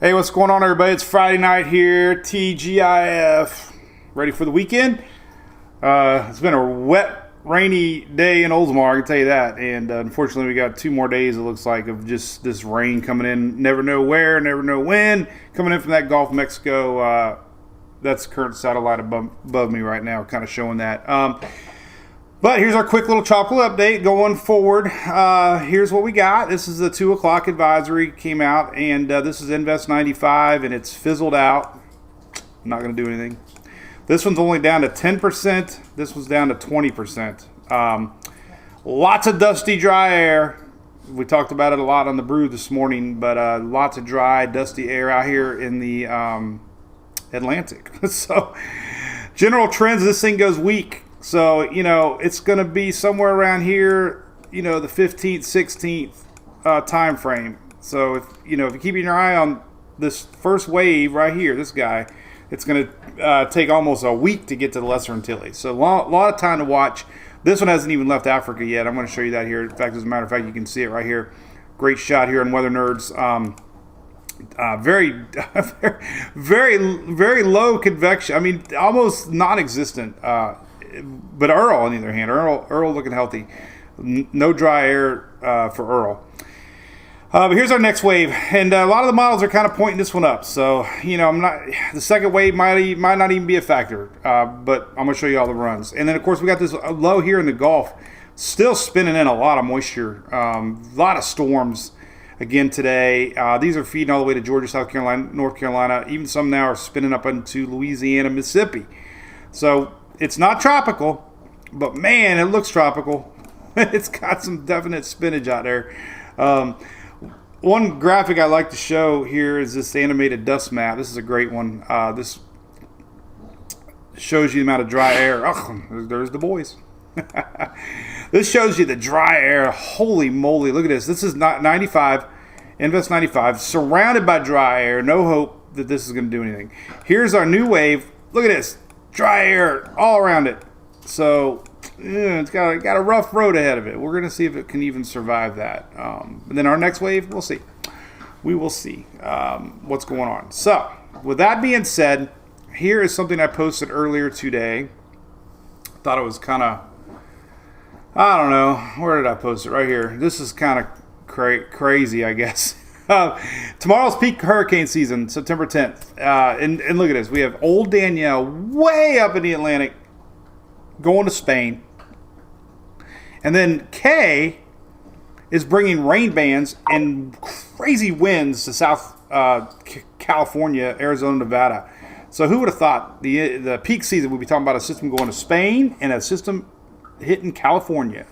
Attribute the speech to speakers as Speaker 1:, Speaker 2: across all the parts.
Speaker 1: Hey, what's going on, everybody? It's Friday night here, TGIF. Ready for the weekend? It's been a wet, rainy day in Oldsmar, I can tell you that. And unfortunately, we got 2 more days, it looks like, of just this rain coming in. Never know where, never know when. Coming in from that Gulf of Mexico. That's the current satellite above me right now, kind of showing that. But here's our quick little tropical update going forward. Here's what we got. This is the 2 o'clock advisory came out, and this is Invest 95, and it's fizzled out. I'm not going to do anything. This one's only down to 10%. This one's down to 20%. Lots of dusty, dry air. We talked about it a lot on the brew this morning, but lots of dry, dusty air out here in the Atlantic. So, general trends, this thing goes weak. So, it's going to be somewhere around here, the 15th, 16th time frame. So, if you're keeping your eye on this first wave right here, this guy, it's going to take almost a week to get to the Lesser Antilles. So, a lot of time to watch. This one hasn't even left Africa yet. I'm going to show you that here. In fact, as a matter of fact, you can see it right here. Great shot here on Weather Nerds. Very, very, very low convection. I mean, almost non-existent. But Earl, on the other hand, Earl looking healthy. No dry air for Earl. But here's our next wave, and a lot of the models are kind of pointing this one up. So I'm not. The second wave might not even be a factor. But I'm gonna show you all the runs, and then of course we got this low here in the Gulf, still spinning in a lot of moisture. A lot of storms again today. These are feeding all the way to Georgia, South Carolina, North Carolina. Even some now are spinning up into Louisiana, Mississippi. So it's not tropical, but man, it looks tropical. It's got some definite spinach out there. One graphic I like to show here is this animated dust map. This is a great one. This shows you the amount of dry air. Oh, there's the boys. This shows you the dry air. Holy moly, look at this. This is not 95, Invest 95, surrounded by dry air. No hope that this is going to do anything. Here's our new wave. Look at this. Dry air all around it. So it's got a rough road ahead of it. We're going to see if it can even survive that. And then our next wave, we'll see. We will see what's going on. So with that being said, here is something I posted earlier today. Thought it was kind of, I don't know, where did I post it? Right here. This is kind of crazy, I guess. Tomorrow's peak hurricane season, September 10th. And look at this. We have Old Danielle way up in the Atlantic going to Spain. And then Kay is bringing rain bands and crazy winds to South California, Arizona, Nevada. So who would have thought the peak season, we'd be talking about a system going to Spain and a system hitting California.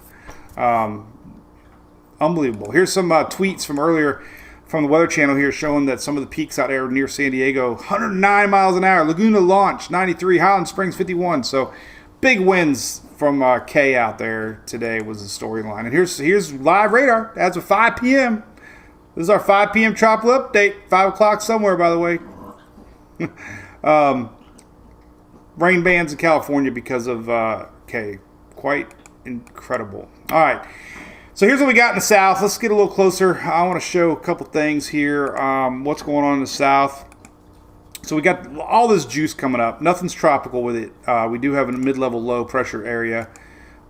Speaker 1: Unbelievable. Here's some tweets from earlier from the Weather Channel here showing that some of the peaks out there near San Diego, 109 miles an hour. Laguna Launch, 93. Highland Springs, 51. So big winds from Kay out there today was the storyline. And here's live radar as of 5 p.m. This is our 5 p.m. tropical update. 5 o'clock somewhere, by the way. Rain bands in California because of Kay. Quite incredible. All right. So here's what we got in the south. Let's get a little closer. I want to show a couple things here. What's going on in the south. So we got all this juice coming up. Nothing's tropical with it. We do have a mid-level low pressure area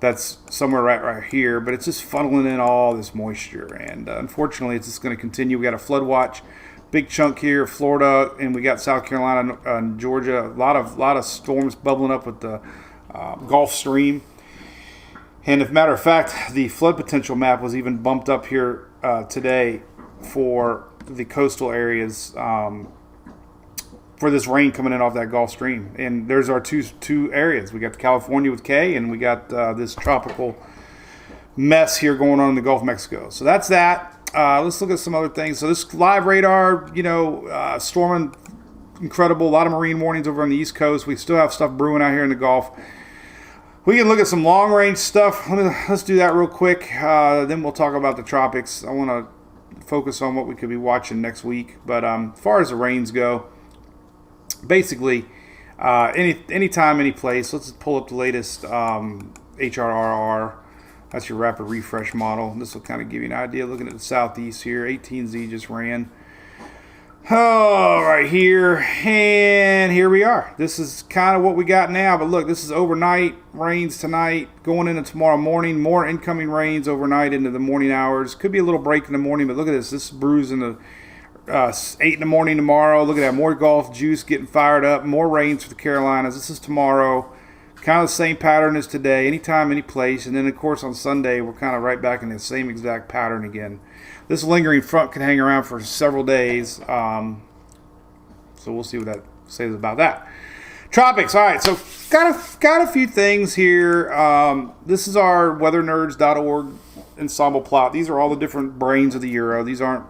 Speaker 1: that's somewhere right here, but it's just funneling in all this moisture. And unfortunately, it's just going to continue. We got a flood watch, big chunk here, Florida, and we got South Carolina and Georgia. A lot of storms bubbling up with the Gulf Stream. And as a matter of fact, the flood potential map was even bumped up here today for the coastal areas for this rain coming in off that Gulf Stream. And there's our two areas. We got California with K, and we got this tropical mess here going on in the Gulf of Mexico. So that's that. Let's look at some other things. So this live radar, storming incredible. A lot of marine warnings over on the East Coast. We still have stuff brewing out here in the Gulf. We can look at some long-range stuff. Let's do that real quick. Then we'll talk about the tropics. I want to focus on what we could be watching next week. But as far as the rains go, basically, anytime, any place. Let's pull up the latest HRRR. That's your rapid refresh model. This will kind of give you an idea. Looking at the southeast here, 18Z just ran. Oh, right here, and here we are. This is kind of what we got now, but look, this is overnight rains tonight, going into tomorrow morning, more incoming rains overnight into the morning hours. Could be a little break in the morning, but look at this. This is bruised in the 8 in the morning tomorrow. Look at that, more Gulf juice getting fired up, more rains for the Carolinas. This is tomorrow. Kind of the same pattern as today, anytime, any place. And then, of course, on Sunday, we're kind of right back in the same exact pattern again. This lingering front can hang around for several days. So we'll see what that says about that. Tropics. All right, so got a few things here. This is our weathernerds.org ensemble plot. These are all the different brains of the Euro. These aren't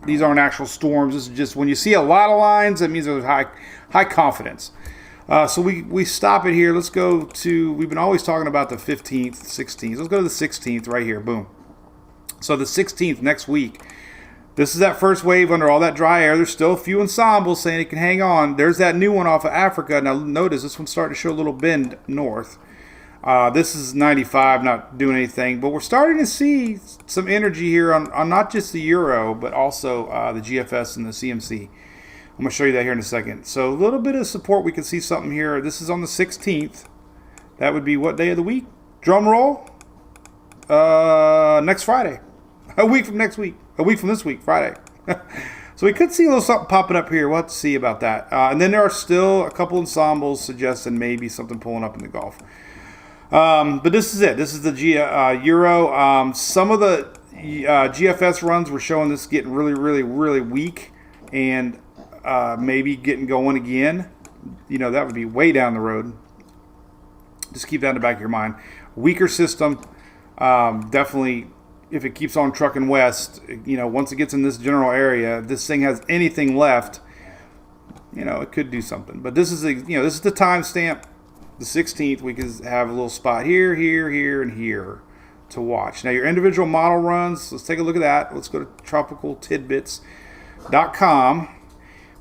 Speaker 1: actual storms. This is just when you see a lot of lines, that means there's high confidence. So we stop it here. Let's go to, we've been always talking about the 15th, 16th. Let's go to the 16th right here. Boom. So the 16th next week. This is that first wave under all that dry air. There's still a few ensembles saying it can hang on. There's that new one off of Africa. Now notice this one's starting to show a little bend north. This is 95, not doing anything. But we're starting to see some energy here on not just the Euro, but also the GFS and the CMC. I'm going to show you that here in a second. So a little bit of support. We can see something here. This is on the 16th. That would be what day of the week? Drum roll. Next Friday. A week from next week. A week from this week, Friday. So we could see a little something popping up here. We'll have to see about that. And then there are still a couple ensembles suggesting maybe something pulling up in the Gulf. But this is it. This is the Euro. Some of the GFS runs were showing this getting really, really, really weak. And maybe getting going again. You know, that would be way down the road. Just keep that in the back of your mind. Weaker system. Definitely, if it keeps on trucking west, you know, once it gets in this general area, if this thing has anything left, you know, it could do something. But this is this is the timestamp. The 16th, we could have a little spot here, here, here, and here to watch. Now, your individual model runs, let's take a look at that. Let's go to tropicaltidbits.com.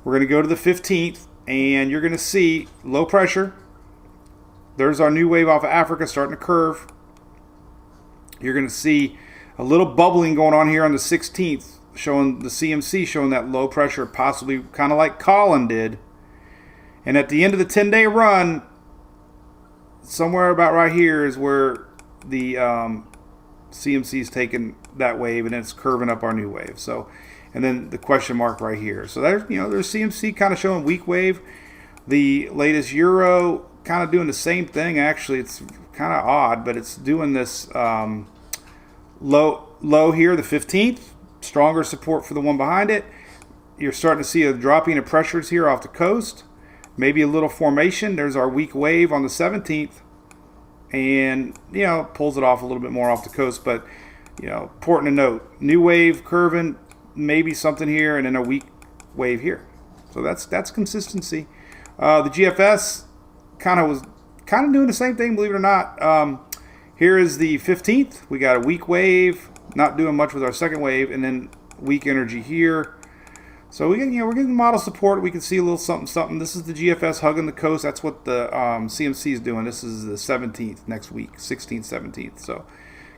Speaker 1: We're going to go to the 15th, and you're going to see low pressure. There's our new wave off of Africa starting to curve. You're going to see a little bubbling going on here on the 16th, showing the CMC, showing that low pressure, possibly kind of like Colin did. And at the end of the 10-day run, somewhere about right here is where the CMC is taking that wave, and it's curving up our new wave. So, and then the question mark right here. So there's CMC kind of showing weak wave. The latest Euro kind of doing the same thing. Actually, it's kind of odd, but it's doing this low here, the 15th. Stronger support for the one behind it. You're starting to see a dropping of pressures here off the coast. Maybe a little formation. There's our weak wave on the 17th. And, pulls it off a little bit more off the coast. But, important to note, new wave curving, maybe something here, and then a weak wave here. So that's consistency. The GFS was doing the same thing, believe it or not. Here is the 15th. We got a weak wave, not doing much with our second wave, and then weak energy here. So we're getting model support. We can see a little something. This is the GFS hugging the coast. That's what the CMC is doing. This is the 17th next week, 16th, 17th. So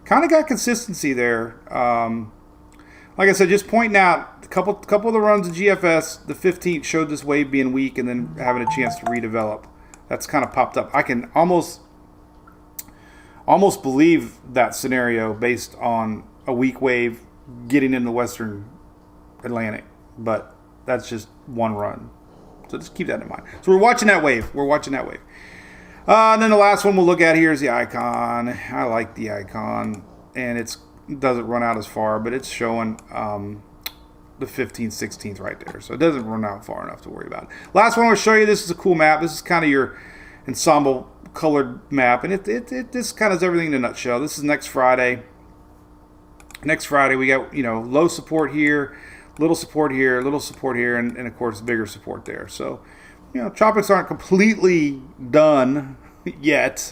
Speaker 1: kind of got consistency there. Like I said, just pointing out a couple of the runs of GFS. The 15th showed this wave being weak and then having a chance to redevelop. That's kind of popped up. I can almost believe that scenario based on a weak wave getting in the western Atlantic. But that's just one run. So just keep that in mind. So we're watching that wave. And then the last one we'll look at here is the icon. I like the icon. And it doesn't run out as far, but it's showing the 15th, 16th right there. So it doesn't run out far enough to worry about. Last one I'll show you. This is a cool map. This is kind of your ensemble colored map. And this kind of is everything in a nutshell. This is next Friday. Next Friday we got, low support here. Little support here, and of course bigger support there. So, tropics aren't completely done yet,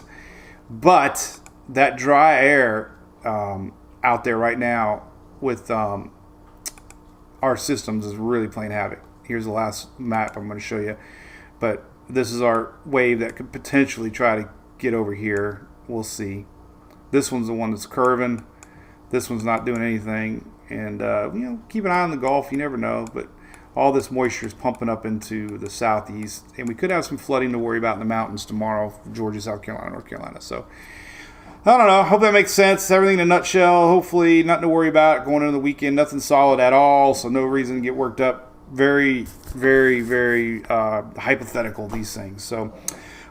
Speaker 1: but that dry air out there right now with our systems is really playing havoc. Here's the last map I'm going to show you, but this is our wave that could potentially try to get over here. We'll see. This one's the one that's curving. This one's not doing anything. And, keep an eye on the Gulf. You never know. But all this moisture is pumping up into the southeast, and we could have some flooding to worry about in the mountains tomorrow, Georgia, South Carolina, North Carolina. So I don't know. Hope that makes sense. Everything in a nutshell. Hopefully, nothing to worry about going into the weekend. Nothing solid at all, so no reason to get worked up. Very, very, very hypothetical, these things. So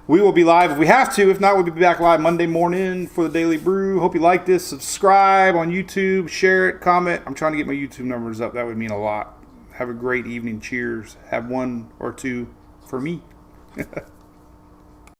Speaker 1: we will be live if we have to. If not, we'll be back live Monday morning for the Daily Brew. Hope you like this. Subscribe on YouTube. Share it. Comment. I'm trying to get my YouTube numbers up. That would mean a lot. Have a great evening. Cheers. Have one or two for me.